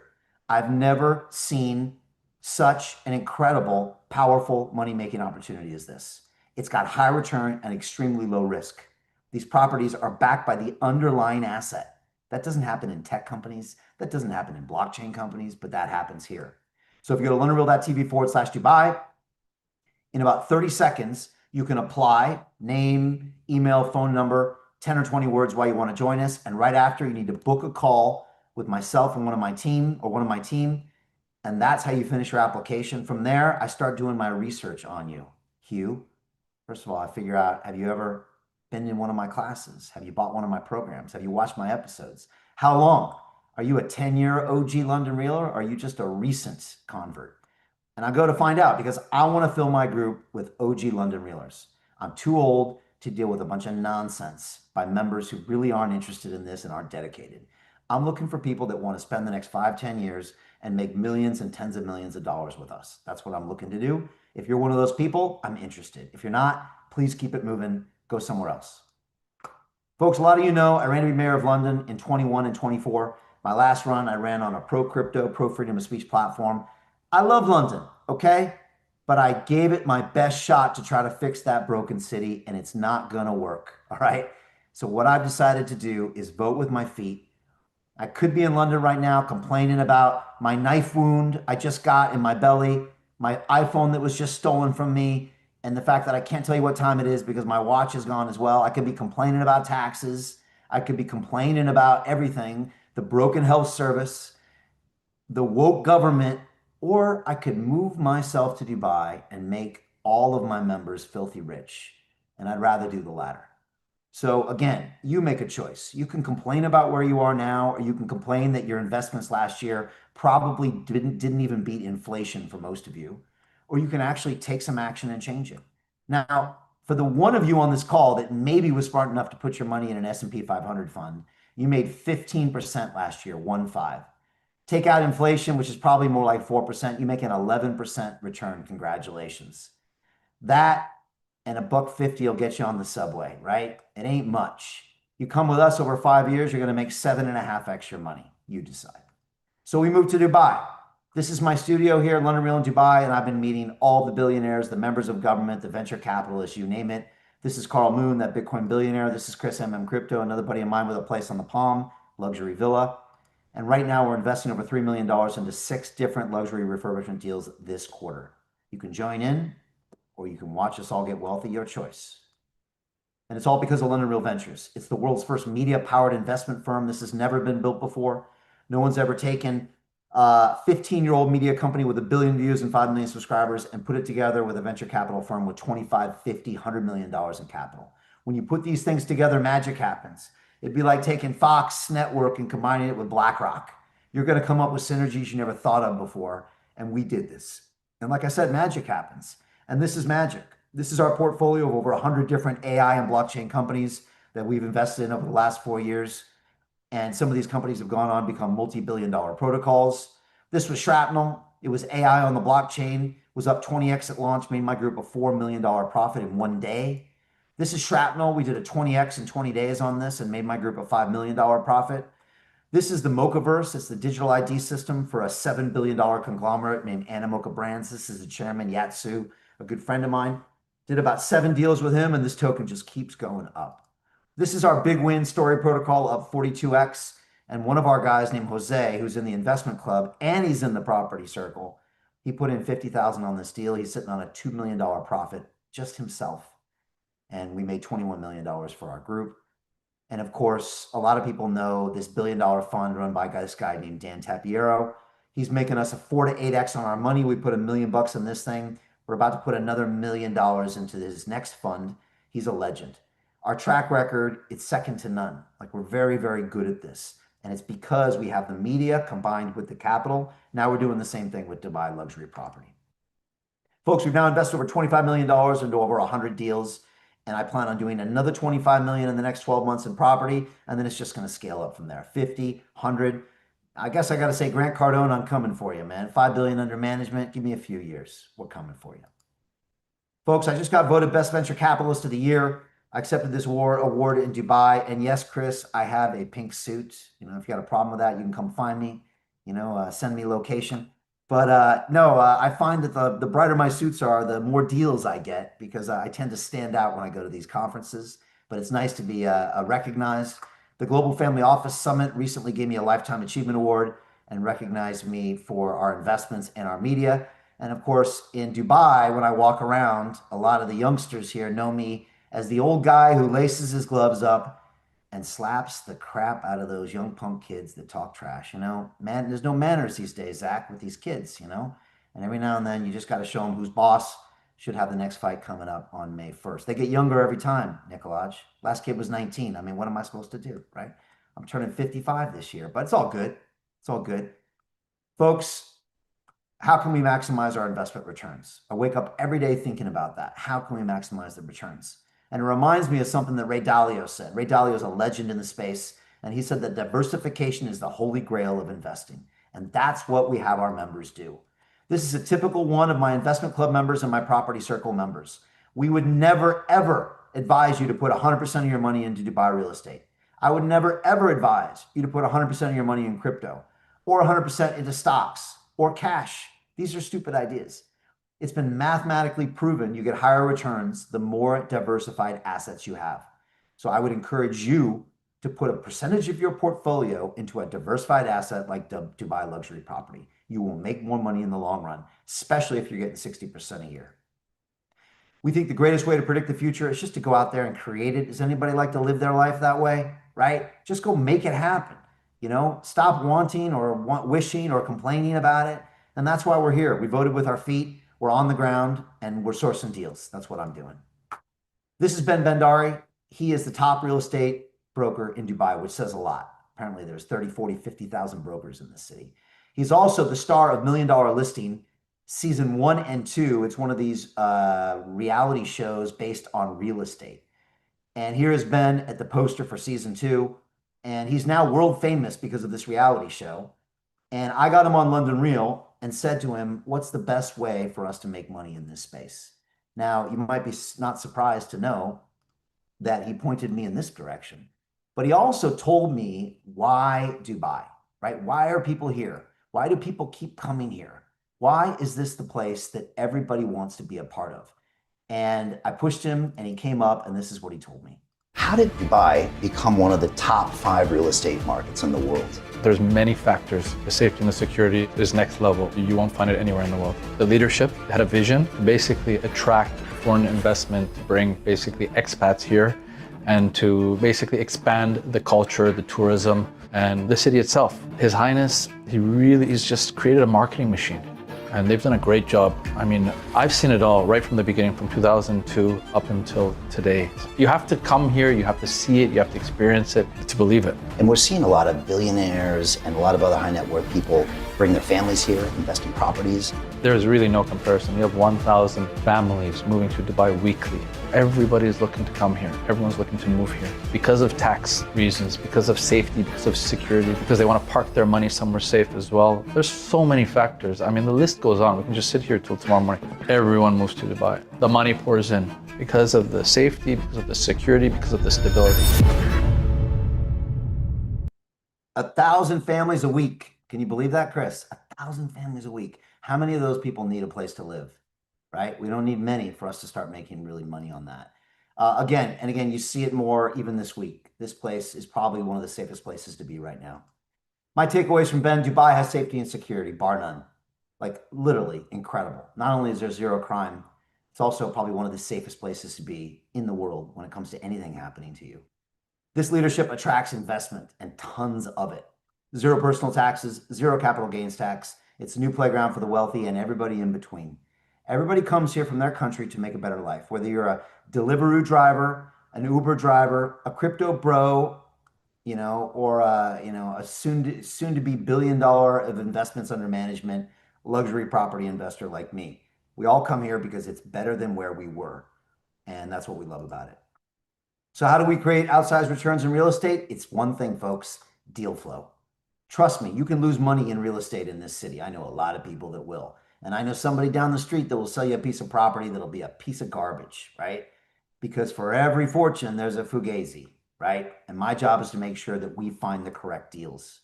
I've never seen such an incredible, powerful money-making opportunity as this. It's got high return and extremely low risk. These properties are backed by the underlying asset. That doesn't happen in tech companies. That doesn't happen in blockchain companies, but that happens here. So if you go to londonreal.tv/Dubai, in about 30 seconds, you can apply, name, email, phone number, 10 or 20 words why you want to join us. And right after, you need to book a call with myself and one of my team. And that's how you finish your application. From there, I start doing my research on you. Hugh, first of all, I figure out, have you ever been in one of my classes? Have you bought one of my programs? Have you watched my episodes? How long? Are you a 10-year OG London Reeler? Or are you just a recent convert? And I go to find out because I want to fill my group with OG London Reelers. I'm too old to deal with a bunch of nonsense by members who really aren't interested in this and aren't dedicated. I'm looking for people that want to spend the next 5, 10 years and make millions and tens of millions of dollars with us. That's what I'm looking to do. If you're one of those people, I'm interested. If you're not, please keep it moving. Go somewhere else. Folks, a lot of you know I ran to be mayor of London in 21 and 24. My last run, I ran on a pro crypto, pro freedom of speech platform. I love London, okay? But I gave it my best shot to try to fix that broken city, and it's not going to work, all right? So, what I've decided to do is vote with my feet. I could be in London right now complaining about my knife wound I just got in my belly, my iPhone that was just stolen from me, and the fact that I can't tell you what time it is because my watch is gone as well. I could be complaining about taxes. I could be complaining about everything, the broken health service, the woke government, or I could move myself to Dubai and make all of my members filthy rich. And I'd rather do the latter. So again, you make a choice. You can complain about where you are now, or you can complain that your investments last year probably didn't even beat inflation for most of you, or you can actually take some action and change it. Now, for the one of you on this call that maybe was smart enough to put your money in an S&P 500 fund, you made 15% last year, 1-5. Take out inflation, which is probably more like 4%, you make an 11% return. Congratulations. That and $1.50 will get you on the subway, right? It ain't much. You come with us over 5 years, you're going to make 7.5 extra money. You decide. So we moved to Dubai. This is my studio here, London Real in Dubai, and I've been meeting all the billionaires, the members of government, the venture capitalists, you name it. This is Carl Moon, that Bitcoin billionaire. This is Chris MM Crypto, another buddy of mine with a place on the Palm, luxury villa. And right now we're investing over $3 million into 6 different luxury refurbishment deals this quarter. You can join in, or you can watch us all get wealthy, your choice. And it's all because of London Real Ventures. It's the world's first media-powered investment firm. This has never been built before. No one's ever taken a 15-year-old media company with 1 billion views and 5 million subscribers and put it together with a venture capital firm with 25, 50, $100 million in capital. When you put these things together, magic happens. It'd be like taking Fox Network and combining it with BlackRock. You're going to come up with synergies you never thought of before, and we did this. And like I said, magic happens. And this is magic. This is our portfolio of over 100 different AI and blockchain companies that we've invested in over the last 4 years. And some of these companies have gone on to become multi-billion-dollar protocols. This was Shrapnel. It was AI on the blockchain, was up 20x at launch, made my group a $4 million profit in 1 day. This is Shrapnel. We did a 20x in 20 days on this and made my group a $5 million profit. This is the Mochaverse. It's the digital ID system for a $7 billion conglomerate named Animoca Brands. This is the chairman, Yatsu, a good friend of mine. Did about 7 deals with him, and this token just keeps going up. This is our big win story protocol, up 42x. And one of our guys named Jose, who's in the investment club, and he's in the property circle, he put in 50,000 on this deal. He's sitting on a $2 million profit, just himself. And we made $21 million for our group. And of course, a lot of people know this $1 billion fund run by this guy named Dan Tapiero. He's making us a 4 to 8x on our money. We put $1 million in this thing. We're about to put another $1 million into his next fund. He's a legend. Our track record, it's second to none. Like, we're very, very good at this. And it's because we have the media combined with the capital. Now we're doing the same thing with Dubai luxury property. Folks, we've now invested over $25 million into over 100 deals. And I plan on doing another 25 million in the next 12 months in property. And then it's just going to scale up from there. 50, 100. I guess I got to say, Grant Cardone, I'm coming for you, man. 5 billion under management. Give me a few years. We're coming for you. Folks, I just got voted Best Venture Capitalist of the Year. I accepted this award in Dubai. And yes, Chris, I have a pink suit. You know, if you got a problem with that, you can come find me. You know, send me location. But no, I find that the brighter my suits are, the more deals I get, because I tend to stand out when I go to these conferences. But it's nice to be recognized. The Global Family Office Summit recently gave me a Lifetime Achievement Award and recognized me for our investments in our media. And of course, in Dubai, when I walk around, a lot of the youngsters here know me as the old guy who laces his gloves up and slaps the crap out of those young punk kids that talk trash. You know, man, there's no manners these days, Zach, with these kids, you know? And every now and then you just got to show them who's boss. Should have the next fight coming up on May 1st. They get younger every time, Nicolaj. Last kid was 19. I mean, what am I supposed to do, right? I'm turning 55 this year, but it's all good. It's all good. Folks, how can we maximize our investment returns? I wake up every day thinking about that. How can we maximize the returns? And it reminds me of something that Ray Dalio said. Ray Dalio is a legend in the space, and he said that diversification is the holy grail of investing. And that's what we have our members do. This is a typical one of my investment club members and my property circle members. We would never, ever advise you to put 100% of your money into Dubai real estate. I would never, ever advise you to put 100% of your money in crypto or 100% into stocks or cash. These are stupid ideas. It's been mathematically proven you get higher returns the more diversified assets you have. So I would encourage you to put a percentage of your portfolio into a diversified asset like Dubai luxury property. You will make more money in the long run, especially if you're getting 60% a year. We think the greatest way to predict the future is just to go out there and create it. Does anybody like to live their life that way? Right? Just go make it happen. Stop wanting or wishing or complaining about it. And that's why we're here. We voted with our feet. We're on the ground and we're sourcing deals. That's what I'm doing. This is Ben Bhandari. He is the top real estate broker in Dubai, which says a lot. Apparently there's 30, 40, 50,000 brokers in this city. He's also the star of $1 Million Listing season 1 and 2. It's one of these reality shows based on real estate. And here is Ben at the poster for season 2. And he's now world famous because of this reality show. And I got him on London Real and said to him, what's the best way for us to make money in this space? Now, you might be not surprised to know that he pointed me in this direction, but he also told me why Dubai, right? Why are people here? Why do people keep coming here? Why is this the place that everybody wants to be a part of? And I pushed him and he came up and this is what he told me.
How did Dubai become one of the top 5 real estate markets in the world?
There's many factors. The safety and the security is next level. You won't find it anywhere in the world. The leadership had a vision to basically attract foreign investment, to bring basically expats here, and to basically expand the culture, the tourism, and the city itself. His Highness, he's just created a marketing machine. And they've done a great job. I mean, I've seen it all right from the beginning, from 2002 up until today. You have to come here, you have to see it, you have to experience it to believe it.
And we're seeing a lot of billionaires and a lot of other high net worth people bring their families here, invest in properties.
There's really no comparison. You have 1,000 families moving to Dubai weekly. Everybody's looking to come here. Everyone's looking to move here because of tax reasons, because of safety, because of security, because they want to park their money somewhere safe as well. There's so many factors. I mean, the list goes on. We can just sit here till tomorrow morning. Everyone moves to Dubai. The money pours in because of the safety, because of the security, because of the stability.
1,000 families a week. Can you believe that, Chris? 1,000 families a week. How many of those people need a place to live, right? We don't need many for us to start making really money on that. Again, you see it more even this week. This place is probably one of the safest places to be right now. My takeaways from Ben, Dubai has safety and security, bar none. Like literally incredible. Not only is there zero crime, it's also probably one of the safest places to be in the world when it comes to anything happening to you. This leadership attracts investment and tons of it. Zero personal taxes, zero capital gains tax. It's a new playground for the wealthy and everybody in between. Everybody comes here from their country to make a better life. Whether you're a Deliveroo driver, an Uber driver, a crypto bro, or a soon to be $1 billion of investments under management, luxury property investor like me. We all come here because it's better than where we were. And that's what we love about it. So how do we create outsized returns in real estate? It's one thing, folks, deal flow. Trust me, you can lose money in real estate in this city. I know a lot of people that will. And I know somebody down the street that will sell you a piece of property that'll be a piece of garbage, right? Because for every fortune, there's a fugazi, right? And my job is to make sure that we find the correct deals.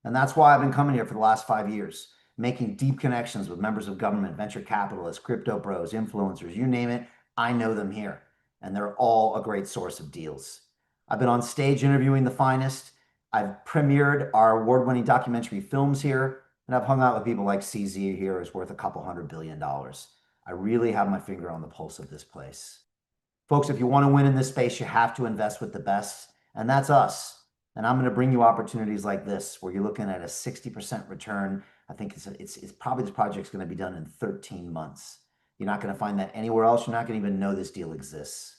And that's why I've been coming here for the last 5 years, making deep connections with members of government, venture capitalists, crypto bros, influencers, you name it, I know them here. And they're all a great source of deals. I've been on stage interviewing the finest. I've premiered our award-winning documentary films here, and I've hung out with people like CZ here, who's worth a couple $100 billion. I really have my finger on the pulse of this place. Folks, if you want to win in this space, you have to invest with the best, and that's us. And I'm going to bring you opportunities like this, where you're looking at a 60% return. I think it's probably this project's going to be done in 13 months. You're not going to find that anywhere else. You're not going to even know this deal exists.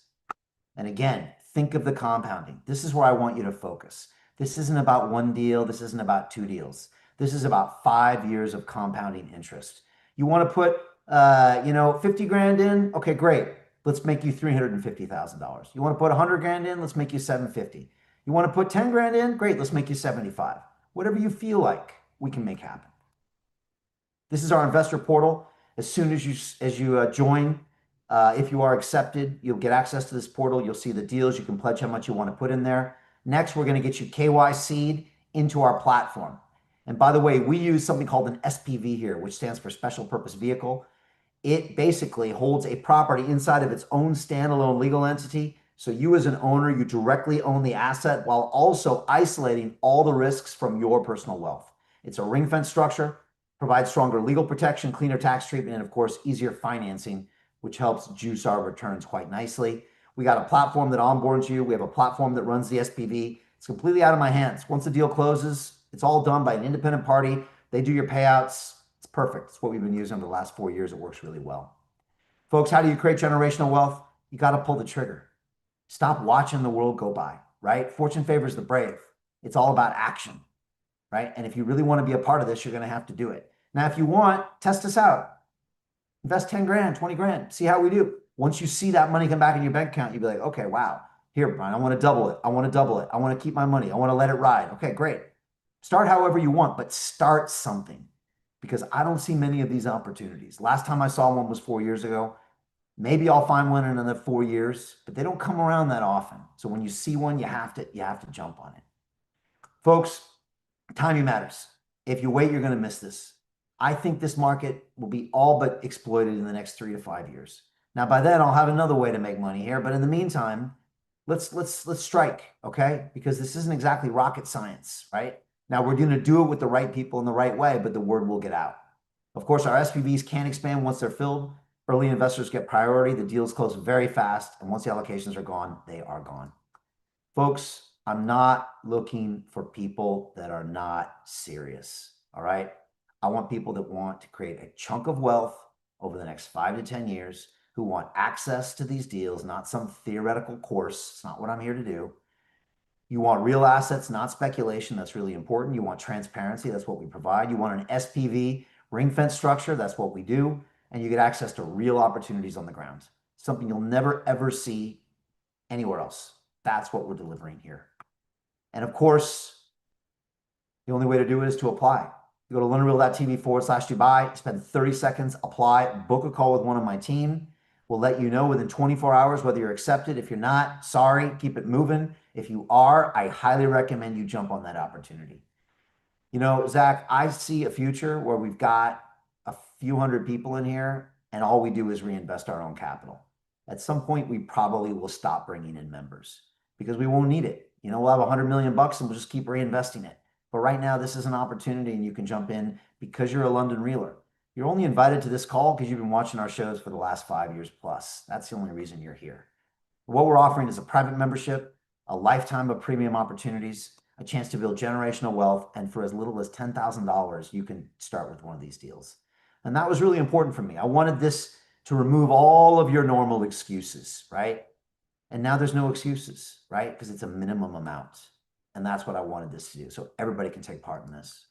And again, think of the compounding. This is where I want you to focus. This isn't about one deal. This isn't about two deals. This is about 5 years of compounding interest. You want to put, 50 grand in? Okay, great. Let's make you $350,000. You want to put 100 grand in? Let's make you 750. You want to put 10 grand in? Great. Let's make you 75. Whatever you feel like, we can make happen. This is our investor portal. As soon as you join, if you are accepted, you'll get access to this portal. You'll see the deals. You can pledge how much you want to put in there. Next, we're going to get you KYC'd into our platform. And by the way, we use something called an SPV here, which stands for Special Purpose Vehicle. It basically holds a property inside of its own standalone legal entity. So you as an owner, you directly own the asset while also isolating all the risks from your personal wealth. It's a ring fence structure, provides stronger legal protection, cleaner tax treatment, and of course, easier financing, which helps juice our returns quite nicely. We got a platform that onboards you. We have a platform that runs the SPV. It's completely out of my hands. Once the deal closes, it's all done by an independent party. They do your payouts. It's perfect. It's what we've been using over the last 4 years. It works really well. Folks, how do you create generational wealth? You got to pull the trigger. Stop watching the world go by, right? Fortune favors the brave. It's all about action, right? And if you really want to be a part of this, you're going to have to do it. Now, if you want, test us out. Invest 10 grand, 20 grand, see how we do. Once you see that money come back in your bank account, you'll be like, okay, wow, here, Brian, I want to double it. I want to double it. I want to keep my money. I want to let it ride. Okay, great. Start however you want, but start something, because I don't see many of these opportunities. Last time I saw one was 4 years ago. Maybe I'll find one in another 4 years, but they don't come around that often. So when you see one, you have to jump on it. Folks, timing matters. If you wait, you're going to miss this. I think this market will be all but exploited in the next 3 to 5 years. Now, by then, I'll have another way to make money here. But in the meantime, let's strike, okay? Because this isn't exactly rocket science, right? Now, we're going to do it with the right people in the right way, but the word will get out. Of course, our SPVs can expand once they're filled. Early investors get priority. The deals close very fast. And once the allocations are gone, they are gone. Folks, I'm not looking for people that are not serious, all right? I want people that want to create a chunk of wealth over the next 5 to 10 years, who want access to these deals, not some theoretical course. It's not what I'm here to do. You want real assets, not speculation. That's really important. You want transparency. That's what we provide. You want an SPV ring fence structure. That's what we do. And you get access to real opportunities on the ground, something you'll never, ever see anywhere else. That's what we're delivering here. And of course, the only way to do it is to apply. You go to LeonardReal.tv/Dubai, spend 30 seconds, apply, book a call with one of my team. We'll let you know within 24 hours whether you're accepted. If you're not, sorry, keep it moving. If you are, I highly recommend you jump on that opportunity. You know, Zach, I see a future where we've got a few hundred people in here and all we do is reinvest our own capital. At some point, we probably will stop bringing in members because we won't need it. You know, we'll have $100 million bucks and we'll just keep reinvesting it. But right now, this is an opportunity and you can jump in because you're a London Reeler. You're only invited to this call because you've been watching our shows for the last 5 years plus. That's the only reason you're here. What we're offering is a private membership, a lifetime of premium opportunities, a chance to build generational wealth, and for as little as $10,000, you can start with one of these deals. And that was really important for me. I wanted this to remove all of your normal excuses, right? And now there's no excuses, right? Because it's a minimum amount. And that's what I wanted this to do. So everybody can take part in this.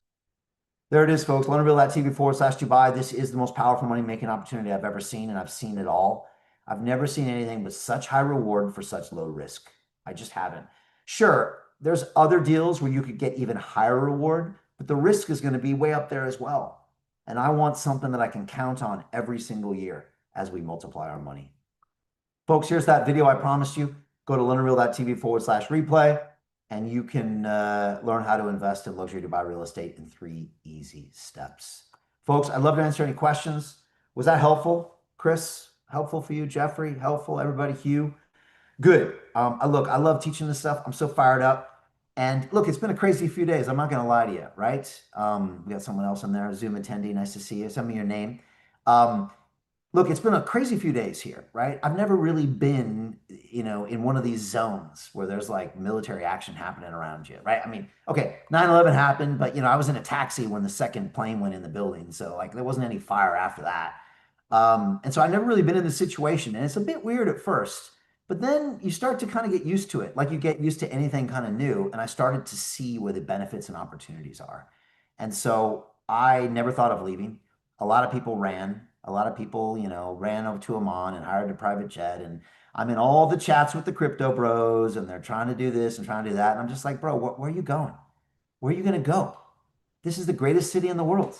There it is, folks. LeonardReal.tv/Dubai. This is the most powerful money-making opportunity I've ever seen, and I've seen it all. I've never seen anything with such high reward for such low risk. I just haven't. Sure, there's other deals where you could get even higher reward, but the risk is going to be way up there as well. And I want something that I can count on every single year as we multiply our money. Folks, here's that video I promised you. Go to LeonardReal.tv/replay. And you can learn how to invest in luxury Dubai real estate in 3 easy steps. Folks, I'd love to answer any questions. Was that helpful? Chris, helpful for you? Jeffrey, helpful? Everybody? Hugh? Good. Look, I love teaching this stuff. I'm so fired up. And look, it's been a crazy few days. I'm not going to lie to you, right? We got someone else in there, a Zoom attendee. Nice to see you. Send me your name. Look, it's been a crazy few days here, right? I've never really been, in one of these zones where there's like military action happening around you, right? I mean, okay, 9/11 happened, but I was in a taxi when the second plane went in the building. So like there wasn't any fire after that. And so I've never really been in this situation. And it's a bit weird at first But then you start to kind of get used to it, like you get used to anything kind of new. And I started to see where the benefits and opportunities are. And so I never thought of leaving. A lot of people ran. A lot of people, ran over to Oman and hired a private jet. And I'm in all the chats with the crypto bros, and they're trying to do this and trying to do that. And I'm just like, bro, where are you going? Where are you going to go? This is the greatest city in the world.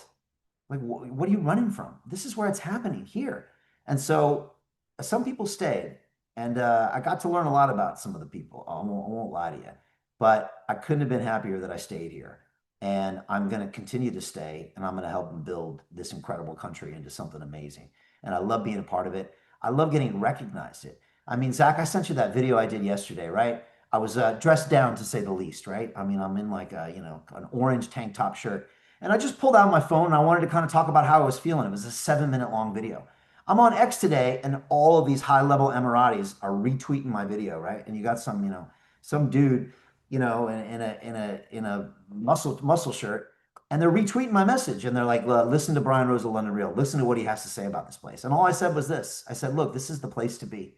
Like, what are you running from? This is where it's happening here. And so some people stayed, and I got to learn a lot about some of the people. I won't lie to you, but I couldn't have been happier that I stayed here. And I'm going to continue to stay, and I'm going to help them build this incredible country into something amazing. And I love being a part of it. I love getting recognized. I mean, Zach, I sent you that video I did yesterday, right? I was dressed down to say the least, right? I mean, I'm in like a, an orange tank top shirt. And I just pulled out my phone and I wanted to kind of talk about how I was feeling. It was a 7 minute long video. I'm on X today, and all of these high level Emiratis are retweeting my video, right? And you got some, some dude, in a muscle shirt, and they're retweeting my message, and they're like, "Listen to Brian Rose of London Real. Listen to what he has to say about this place." And all I said was this: I said, "Look, this is the place to be.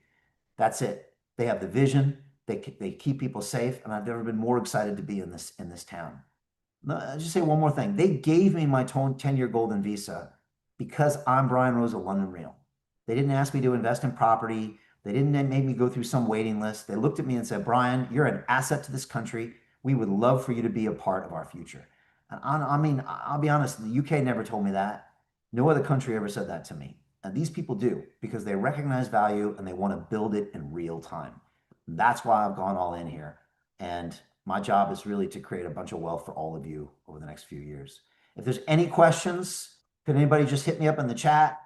That's it. They have the vision. They keep people safe, and I've never been more excited to be in this town." I'll just say one more thing. They gave me my 10-year golden visa because I'm Brian Rose of London Real. They didn't ask me to invest in property. They didn't make me go through some waiting list. They looked at me and said, Brian, you're an asset to this country. We would love for you to be a part of our future. And I mean, I'll be honest, the UK never told me that. No other country ever said that to me. And these people do because they recognize value and they want to build it in real time. And that's why I've gone all in here. And my job is really to create a bunch of wealth for all of you over the next few years. If there's any questions, could anybody just hit me up in the chat?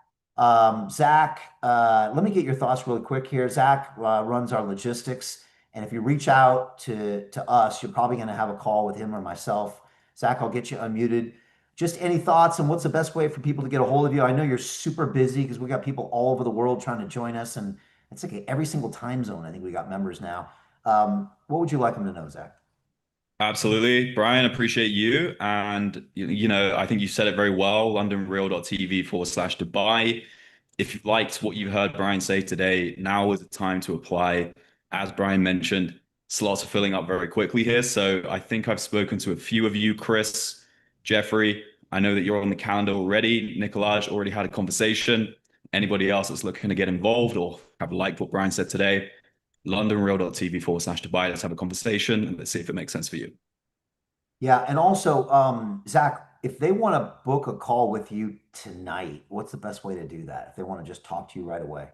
Zach, let me get your thoughts really quick here. Zach runs our logistics. And if you reach out to us, you're probably going to have a call with him or myself. Zach, I'll get you unmuted. Just any thoughts on what's the best way for people to get a hold of you? I know you're super busy because we got people all over the world trying to join us. And it's like every single time zone. I think we got members now. What would you like them to know, Zach?
Absolutely. Brian, appreciate you. And, I think you said it very well, londonreal.tv/Dubai. If you liked what you heard Brian say today, now is the time to apply. As Brian mentioned, slots are filling up very quickly here. So I think I've spoken to a few of you, Chris, Jeffrey. I know that you're on the calendar already. Nikolaj already had a conversation. Anybody else that's looking to get involved or have liked what Brian said today, londonreal.tv/Dubai. Let's have a conversation and let's see if it makes sense for you.
Yeah. And also, Zach, if they want to book a call with you tonight, what's the best way to do that? If they want to just talk to you right away?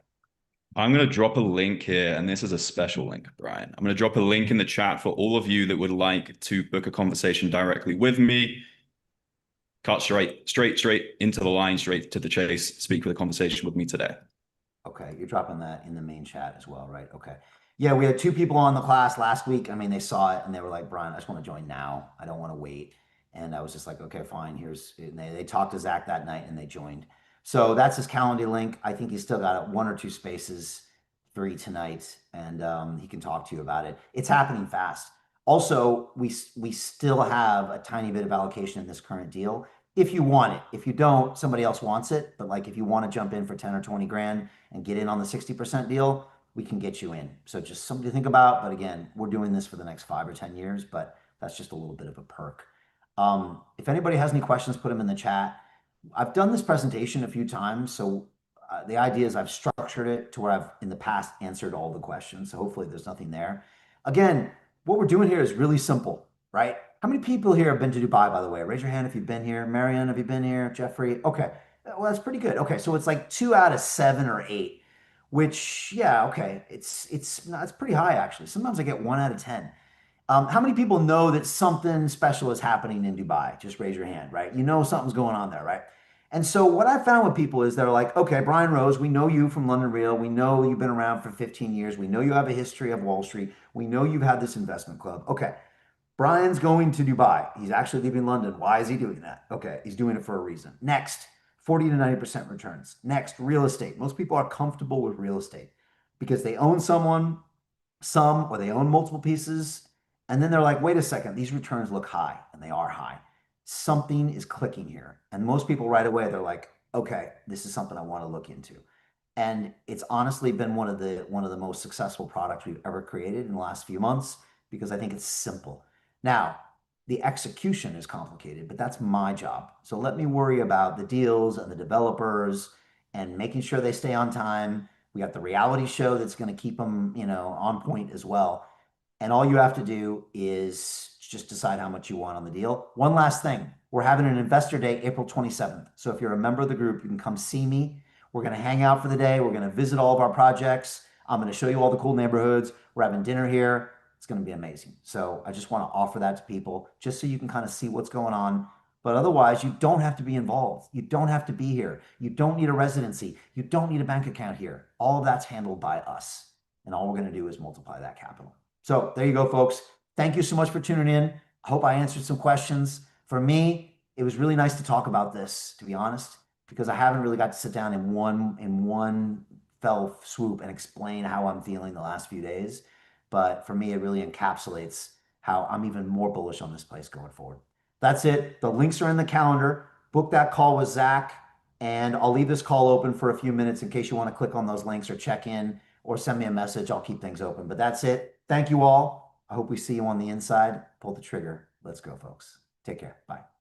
I'm going to drop a link here, and this is a special link, Brian. I'm going to drop a link in the chat for all of you that would like to book a conversation directly with me. Cut straight into the line, straight to the chase. Speak with a conversation with me today.
Okay, you're dropping that in the main chat as well, right? Okay. Yeah, we had 2 people on the class last week. I mean, they saw it and they were like, Brian, I just want to join now. I don't want to wait. And I was just like, okay, fine. And they talked to Zach that night and they joined. So that's his calendar link. I think he's still got 1 or 2 spaces, 3 tonight, and he can talk to you about it. It's happening fast. Also, we still have a tiny bit of allocation in this current deal. If you want it, if you don't, somebody else wants it. But like, if you want to jump in for 10 or 20 grand and get in on the 60% deal, we can get you in. So just something to think about. But again, we're doing this for the next 5 or 10 years, but that's just a little bit of a perk. If anybody has any questions, put them in the chat. I've done this presentation a few times. So the idea is I've structured it to where I've in the past answered all the questions. So hopefully there's nothing there. Again, what we're doing here is really simple, right? How many people here have been to Dubai, by the way? Raise your hand if you've been here. Marianne, have you been here? Jeffrey? Okay. Well, that's pretty good. Okay. So it's like 2 out of 7 or 8, which, yeah, okay. It's pretty high, actually. Sometimes I get 1 out of 10. How many people know that something special is happening in Dubai? Just raise your hand, right? You know something's going on there, right? And so what I found with people is they're like, okay, Brian Rose, we know you from London Real. We know you've been around for 15 years. We know you have a history of Wall Street. We know you've had this investment club. Okay. Brian's going to Dubai. He's actually leaving London. Why is he doing that? Okay, he's doing it for a reason. Next, 40 to 90% returns. Next, real estate. Most people are comfortable with real estate because they own or they own multiple pieces. And then they're like, wait a second, these returns look high, and they are high. Something is clicking here. And most people right away, they're like, okay, this is something I want to look into. And it's honestly been one of the most successful products we've ever created in the last few months because I think it's simple. Now, the execution is complicated, but that's my job. So let me worry about the deals and the developers and making sure they stay on time. We got the reality show that's going to keep them, on point as well. And all you have to do is just decide how much you want on the deal. One last thing. We're having an investor day April 27th. So if you're a member of the group, you can come see me. We're going to hang out for the day. We're going to visit all of our projects. I'm going to show you all the cool neighborhoods. We're having dinner here. It's going to be amazing. So I just want to offer that to people just so you can kind of see what's going on. But otherwise, you don't have to be involved. You don't have to be here. You don't need a residency. You don't need a bank account here. All of that's handled by us. And all we're going to do is multiply that capital. So there you go, folks. Thank you so much for tuning in. I hope I answered some questions. For me, it was really nice to talk about this, to be honest, because I haven't really got to sit down in one fell swoop and explain how I'm feeling the last few days. But for me, it really encapsulates how I'm even more bullish on this place going forward. That's it. The links are in the calendar. Book that call with Zach, and I'll leave this call open for a few minutes in case you want to click on those links or check in or send me a message. I'll keep things open. But that's it. Thank you all. I hope we see you on the inside. Pull the trigger. Let's go, folks. Take care. Bye.